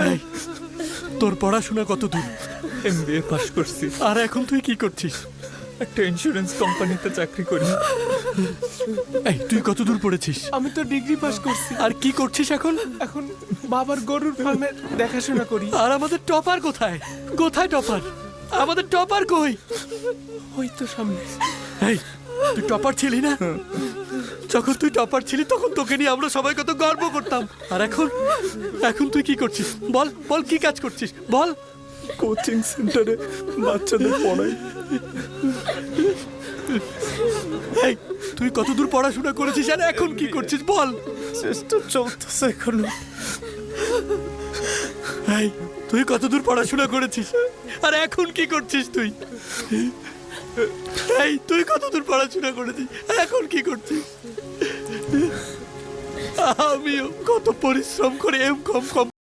এই, তোর পড়াশোনা কত দূর? MBA পাস করছি, আর এখন তুই কি করছিস? একটা ইন্স্যুরেন্স কোম্পানিতে চাকরি করি। এই, তুই কত দূর পড়েছিস? আমি তো ডিগ্রি পাস করছি, আর কি করছিস এখন? এখন বাবার গরুর ফার্মে দেখাশোনা করি। আর আমাদের টপার কোথায়? কোথায় টপার? আমাদের টপার কই? ওই তো সামনে। এই, তুই টপার ছিলি না? যখন তুই টপার ছিলি তখন তোকে নিয়ে আমরা সবাই কত গর্ব করতাম। আর এখন এখন তুই কি করছিস? বল বল, কি কাজ করছিস বল। কোচিং সেন্টারে বাচ্চাদের পড়াই। এই, তুই কত দূর পড়াশোনা করেছিস আর এখন কি করছিস বল। চেষ্টা চলতেছে এখনো। এই, তুই কত দূর পড়াশোনা করেছিস আর এখন কি করছিস তুই? এই, তুই কত দূর পড়াশোনা করেছিস এখন কি করছিস? আমিও কত পরিশ্রম করে এম কম